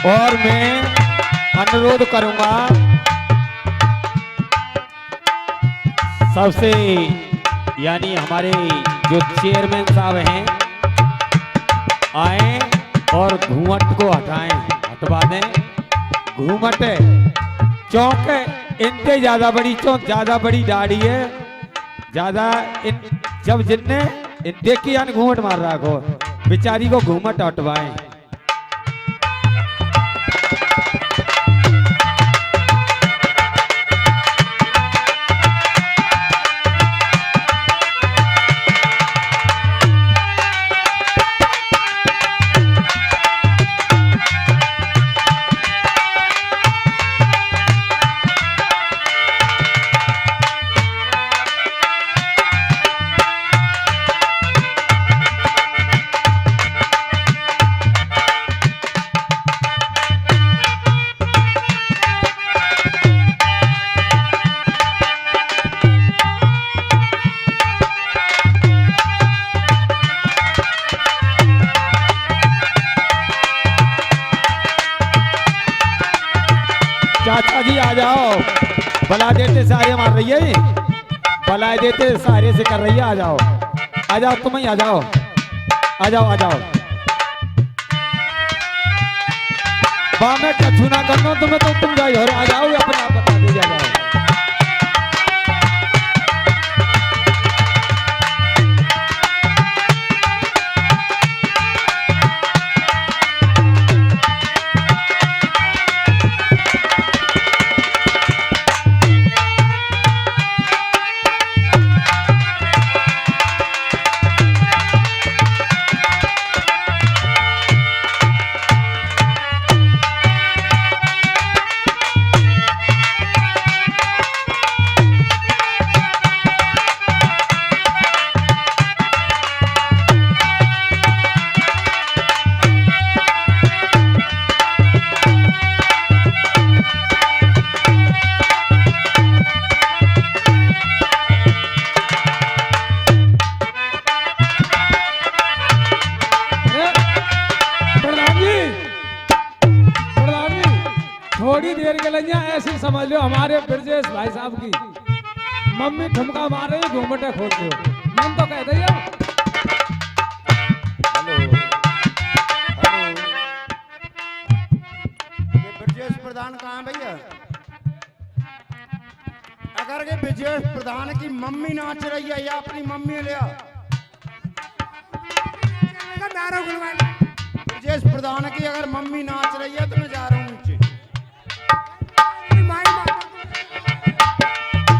और मैं अनुरोध करूंगा सबसे, यानी हमारे जो चेयरमैन साहब हैं, आए और घूमट को हटवा दें। घूमट चौक इनसे ज्यादा बड़ी चौक, ज्यादा बड़ी दाढ़ी है, ज्यादा जब जिनने देखी यानी घूमट मार रहा को बेचारी को घूमट हटवाएं। चाचा जी आ जाओ, बला देते सारे मार रही है, बला देते सारे से कर रही है। आ जाओ आ जाओ, तुम ही आ जाओ, आ जाओ आ जाओ। मैं कछु ना करना तुम्हें, तो तुम जाओ, आ जाओ, अपने आप बता दे जाओ। थोड़ी देर के लिए ऐसे समझ लो हमारे ब्रजेश भाई साहब की मम्मी ठुमका मार रही है, घूमटे खोल दो, मन तो कह दिया। हेलो हेलो, ये ब्रजेश प्रधान कहाँ है भैया? अगर ये ब्रजेश प्रधान की मम्मी नाच रही है या अपनी मम्मी ले आ, ब्रजेश प्रधान की अगर मम्मी नाच रही है तो मैं जा रहा हूँ नीचे।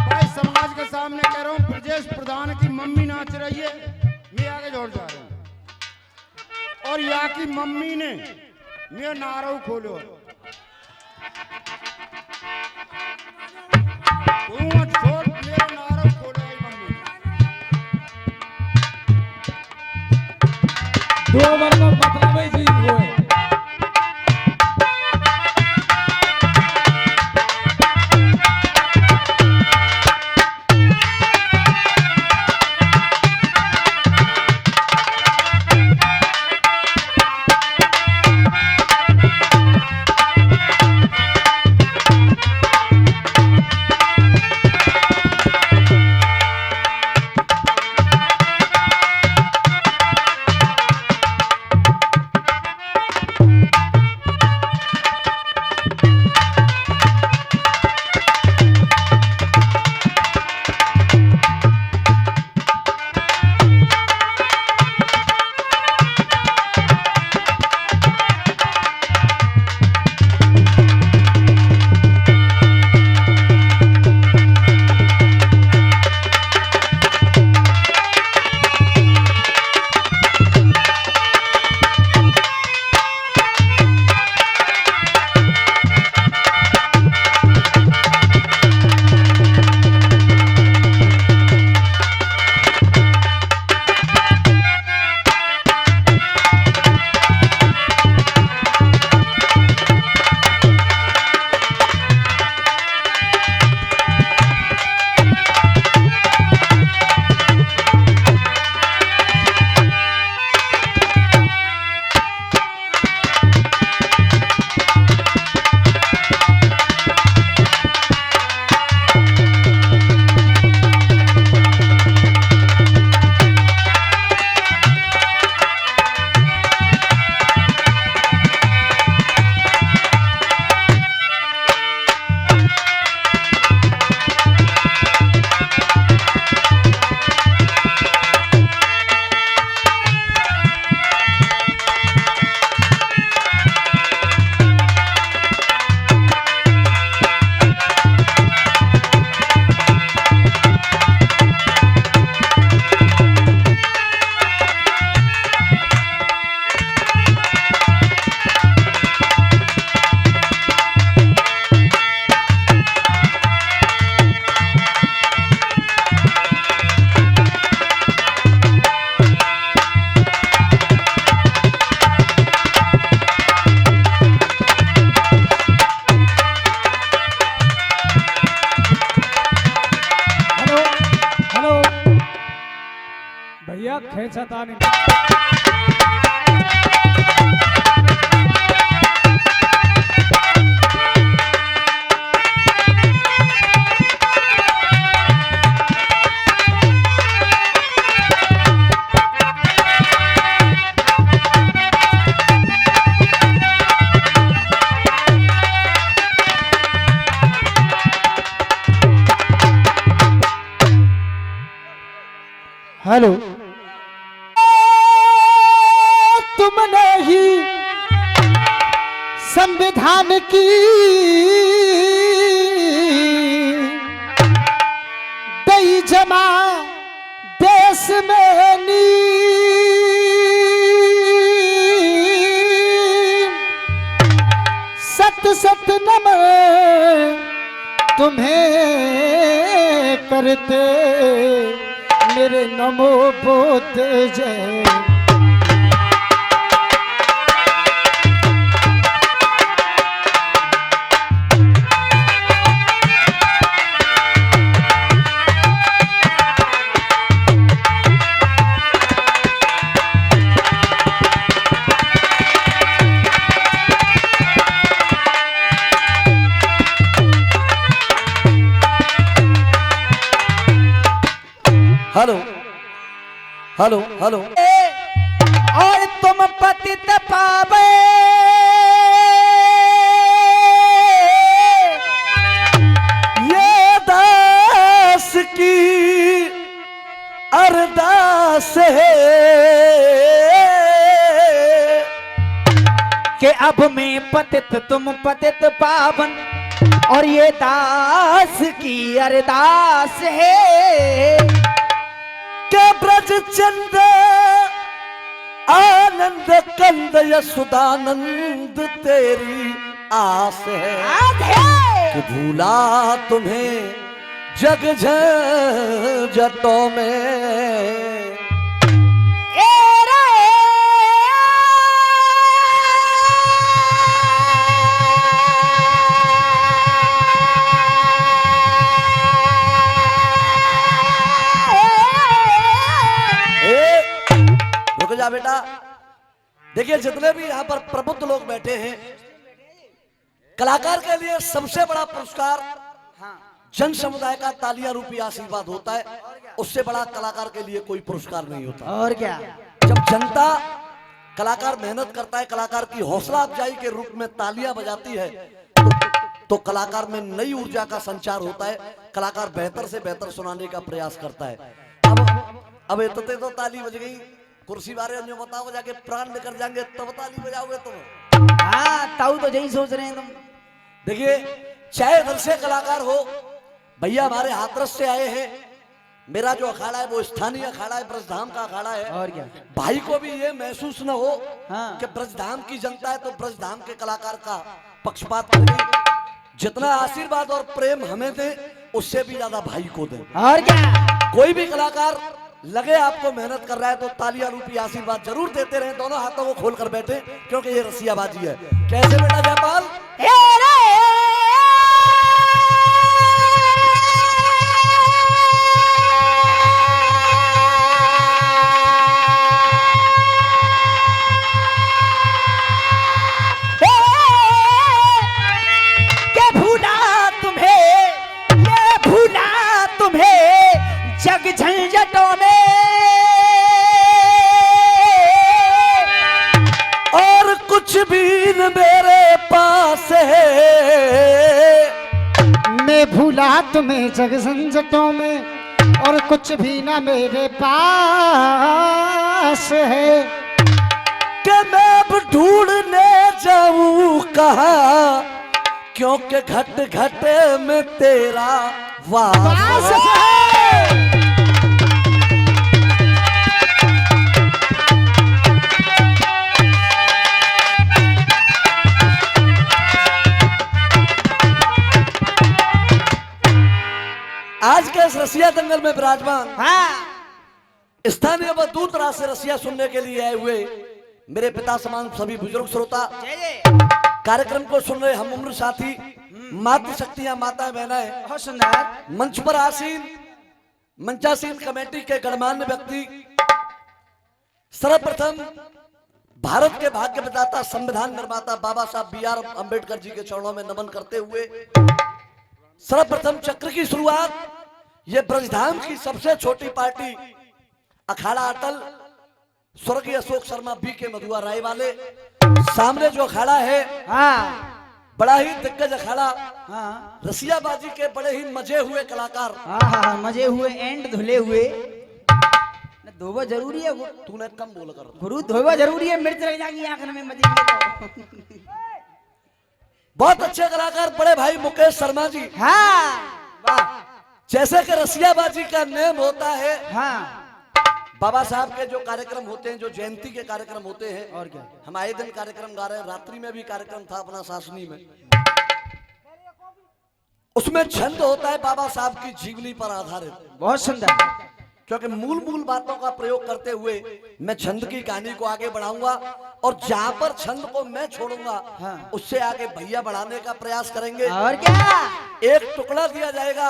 भाई समाज के सामने कह रहा हूँ, ब्रजेश प्रधान की मम्मी नाच रही है, मैं आगे जोड़ जा रहा हूँ। और यहाँ की मम्मी ने मैं नाराव खोलो, छोड़ मेरा नाराव खोलो मम्मी। 2 वर्ष में मतलब ही जीत गए। भैया खेचता नहीं। हेलो, तुमने ही संविधान की दई जमा देश में नींव, सत सत नमन तुम्हें करते मेरे नमो बुद्ध जय। हेलो हेलो हेलो, और तुम पतित पावे ये दास की अरदास है कि अब मैं पतित तुम पतित पावन, और ये दास की अरदास है के ब्रज चंद आनंद कंद यशुदानंद तेरी आस है कि भूला तुम्हें जग जटों में। रुक जा बेटा, देखिए जितने भी यहाँ पर प्रबुद्ध लोग बैठे हैं, कलाकार के लिए सबसे बड़ा पुरस्कार जन समुदाय का तालियां रूपी आशीर्वाद होता है। उससे बड़ा कलाकार के लिए कोई पुरस्कार नहीं होता। और क्या, जब जनता, कलाकार मेहनत करता है, कलाकार की हौसला अफजाई के रूप में तालियां बजाती है, तो कलाकार में नई ऊर्जा का संचार होता है। कलाकार बेहतर से बेहतर सुनाने का प्रयास करता है। अब इतने तो ताली बज गई, कुर्सी वाले जो बताओ जाके प्राण लेकर जाएंगे तब ताली बजाओगे तुम। हाँ ताऊ तो यही सोच रहे हैं तुम। देखिए, चाहे इधर से कलाकार हो, भैया हमारे हाथरस से आए हैं। मेरा जो अखाड़ा है वो स्थानीय अखाड़ा है, ब्रजधाम का अखाड़ा है। और क्या, भाई को भी ये महसूस न हो हाँ। कि ब्रजधाम की जनता है तो ब्रजधाम के कलाकार का पक्षपात करें। जितना आशीर्वाद और प्रेम हमें दे, उससे भी ज्यादा भाई को दे। और क्या, कोई भी कलाकार लगे आपको मेहनत कर रहा है तो तालियां रूपी आशीर्वाद जरूर देते रहे। दोनों हाथों को खोलकर बैठे, क्योंकि ये रसियाबाजी है। कैसे बेटा जयपाल? जग झंझटों में और कुछ भी न मेरे पास है, मैं भूला तुम्हें जग झंझटों में, और कुछ भी ना मेरे पास है कि मैं अब ढूंढने जाऊं कहां, क्योंकि घट घट में तेरा वास है। आज के इस रसिया दंगल में विराजमान स्थानीय व दूर दराज से रसिया सुनने के लिए आए हुए मेरे पिता समान सभी बुजुर्ग श्रोता, कार्यक्रम को सुन रहे हम उम्र साथी, मातृशक्तियां, माता बहनाएं, बहुत सुंदर, मंच पर आसीन मंचासीन कमेटी के गणमान्य व्यक्ति, सर्वप्रथम भारत के भाग्य विधाता संविधान निर्माता बाबा साहब B.R. अंबेडकर जी के चरणों में नमन करते हुए सर्वप्रथम चक्र की शुरुआत ये ब्रजधाम की सबसे छोटी पार्टी अखाड़ा अटल स्वर्गीय अशोक शर्मा B.K. मधुआ राय वाले सामने जो अखाड़ा है हाँ बड़ा ही दिग्गज अखाड़ा हाँ रसियाबाजी के बड़े ही मजे हुए कलाकार। हाँ हाँ मजे हुए एंड धुले हुए धोबा जरूरी है वो तूने कम बोल कर गुरु धोबा जरूरी है मिर्च लग जाएगी आंख में मजे तो बहुत अच्छे कलाकार बड़े भाई मुकेश शर्मा जी। हाँ वाह जैसे कि रसियाबाजी का नेम होता है हाँ बाबा साहब के जो कार्यक्रम होते हैं जो जयंती के कार्यक्रम होते हैं और क्या हम आए दिन कार्यक्रम गा रहे हैं। रात्रि में भी कार्यक्रम था अपना सासनी में, उसमें छंद होता है बाबा साहब की जीवनी पर आधारित। बहुत सुंदर क्योंकि मूल बातों का प्रयोग करते हुए मैं छंद की कहानी को आगे बढ़ाऊंगा और जहां पर छंद को मैं छोड़ूंगा हाँ। उससे आगे भैया बढ़ाने का प्रयास करेंगे। और क्या एक टुकड़ा दिया जाएगा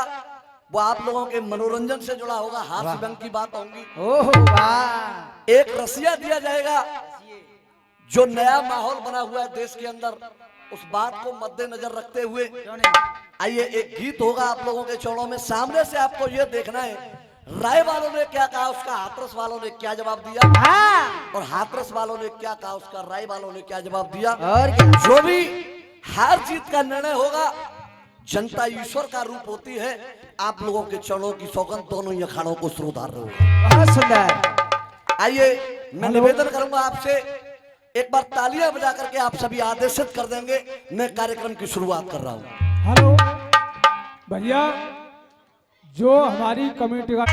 वो आप लोगों के मनोरंजन से जुड़ा होगा, हास्य व्यंग की बात होंगी। ओह वाह एक रसिया दिया जाएगा जो नया माहौल बना हुआ है देश के अंदर, उस बात को मद्देनजर रखते हुए आइए एक गीत होगा आप लोगों के चरणों में। सामने से आपको ये देखना है राय वालों ने क्या कहा, उसका हाथरस वालों ने क्या जवाब दिया, हाँ और हाथरस वालों ने क्या कहा, उसका राय वालों ने क्या जवाब दिया। और क्या जो भी हार जीत का निर्णय होगा, जनता ईश्वर का रूप होती है। आप लोगों के चरणों की सौगंध दोनों ही अखाड़ों को श्रोधार होगा। बहुत सुंदर आइए मैं निवेदन करूंगा आपसे, एक बार तालियां बजा करके आप सभी आदेशित कर देंगे। मैं कार्यक्रम की शुरुआत कर रहा हूं। हेलो भैया, जो हमारी कमेटी का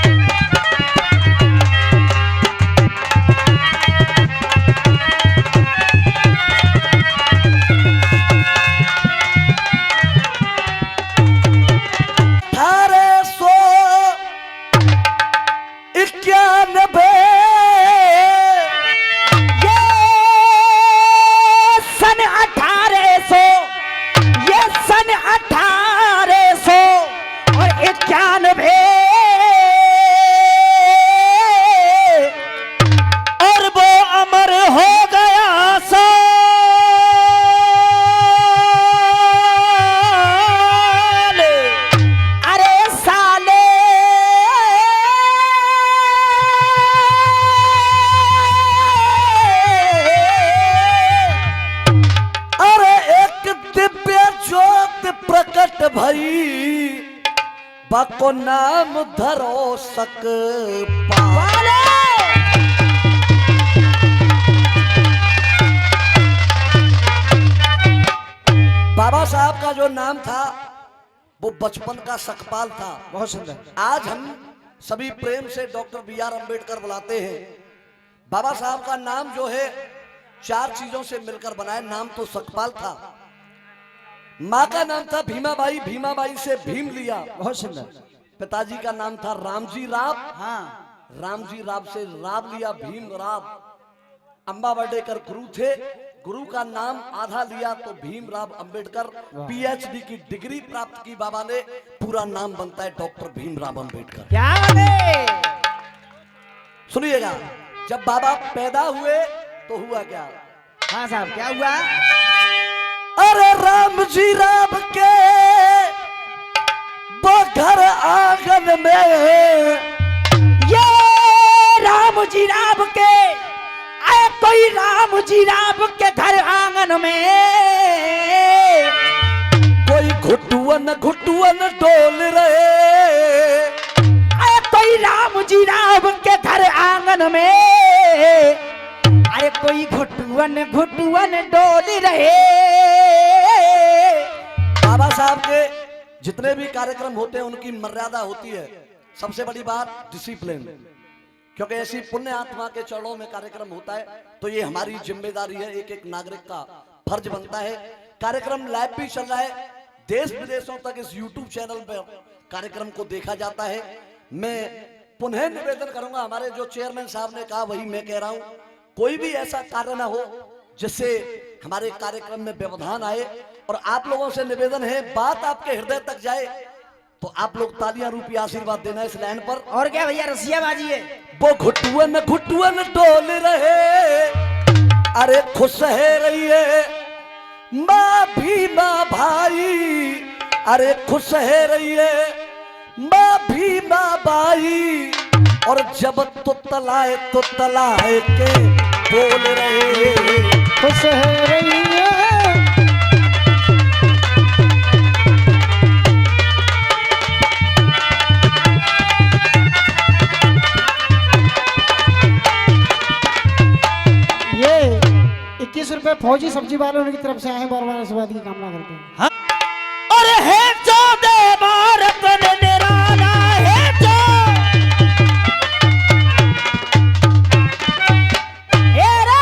बाको नाम धरो सक बाबा साहब का जो नाम था वो बचपन का सकपाल था। बहुत सुंदर। आज हम सभी प्रेम से डॉक्टर B.R. अंबेडकर बुलाते हैं। बाबा साहब का नाम जो है 4 चीजों से मिलकर बना है। नाम तो सकपाल था, माँ का नाम था भीमाबाई, भीमाबाई से भीम लिया। बहुत सुंदर। पिताजी का नाम था रामजी राव, हाँ रामजी राव से राव लिया भीम राव। अम्बा बर्डेकर गुरु थे, गुरु का नाम आधा लिया तो भीम राव अंबेडकर। PhD की डिग्री प्राप्त की बाबा ने, पूरा नाम बनता है डॉक्टर भीमराव अंबेडकर। क्या बात है? सुनिएगा, जब बाबा पैदा हुए तो हुआ क्या? हाँ साहब क्या हुआ? अरे राम जी राम के वो घर आंगन में, ये राम जी राम के आए कोई राम जी राम के घर आंगन में, कोई घुटुअन घुटुअन डोल रहे। आए कोई राम जी राम के घर आंगन में, अरे कोई घुटुअन घुटुअन डोल रहे। बाबा साहब के जितने भी कार्यक्रम होते हैं उनकी मर्यादा होती है। सबसे बड़ी बात डिसिप्लिन, क्योंकि ऐसी पुण्य आत्मा के चरणों में कार्यक्रम होता है तो ये हमारी जिम्मेदारी है, एक एक नागरिक का फर्ज बनता है। कार्यक्रम लाइव भी चल रहा है, देश विदेशों तक इस YouTube चैनल पर कार्यक्रम को देखा जाता है। मैं पुनः निवेदन करूंगा, हमारे जो चेयरमैन साहब ने कहा वही मैं कह रहा हूं, कोई भी ऐसा कार्य ना हो जिससे हमारे कार्यक्रम में व्यवधान आए। और आप लोगों से निवेदन है, बात आपके हृदय तक जाए तो आप लोग तालियां रूपी आशीर्वाद देना इस लाइन पर। और क्या भैया, रसियाबाजी है। वो घुटुअन घुटुअन डोल रहे, अरे खुश है रहिए माँ भी माँ भाई, अरे खुश है रहिए माँ भी माँ भाई। और जब तो तलाए के बोल रहे, खुश है रही है। ये 21 रुपए फौजी सब्जी वालों की तरफ से आए, बार बार आशीर्वाद की कामना करते हैं। और है जो दे भारत निराला है जो, हे रे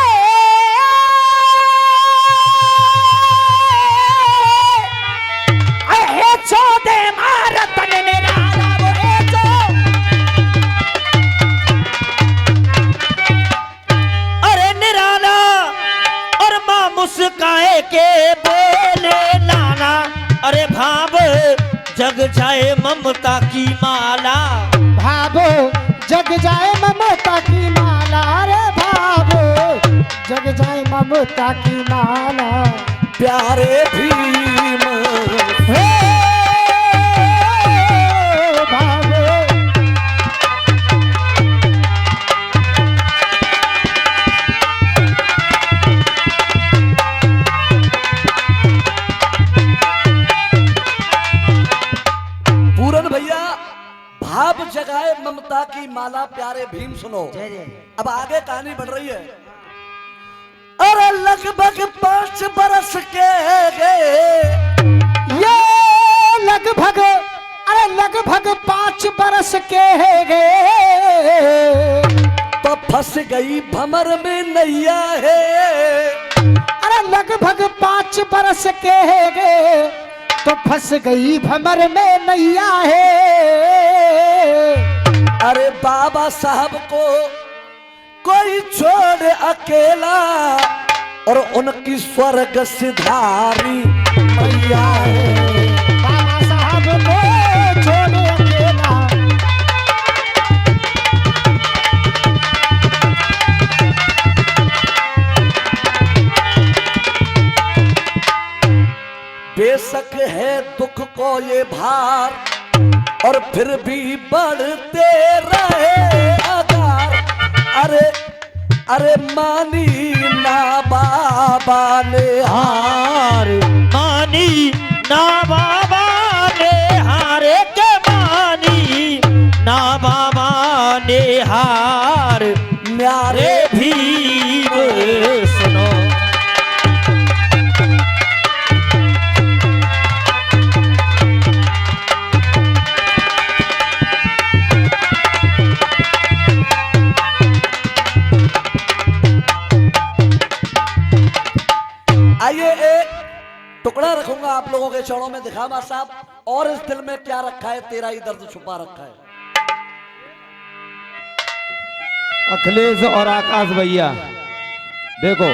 है जो दे भारत निराला वो है जो, अरे निराला और माँ मुस्काए के बोले नाना, अरे भाव जग जाए ममता की माला, भावो जग जाए ममता की माला, रे भावो जग जाए ममता की माला। प्यारे भीम हे भावो पूरन भैया, भाव जगाए ममता की माला प्यारे भीम सुनो। अब आगे कहानी बढ़ रही है। अरे लगभग 5 बरस के ये लगभग, अरे लगभग 5 बरस के गए, तो फंस गई भमर में नैया है। अरे लगभग 5 बरस के गए, तो फंस गई भंवर में नैया है। अरे बाबा साहब को कोई छोड़ अकेला, और उनकी स्वर्ग सिधारी मैया है। बाबा साहब को छोड़ अकेला, बेशक है दुख को ये भार, और फिर भी बढ़ते रहे आधार। अरे अरे मानी ना बाबा ने हार, मानी ना बाबा ने हारे के, मानी ना बाबा ने हार, न्यारे भीम सुनो। आइए एक टुकड़ा रखूंगा आप लोगों के चरणों में, दिखा मां साहब, और इस दिल में क्या रखा है, तेरा ही दर्द छुपा रखा है। अखिलेश और आकाश भैया देखो,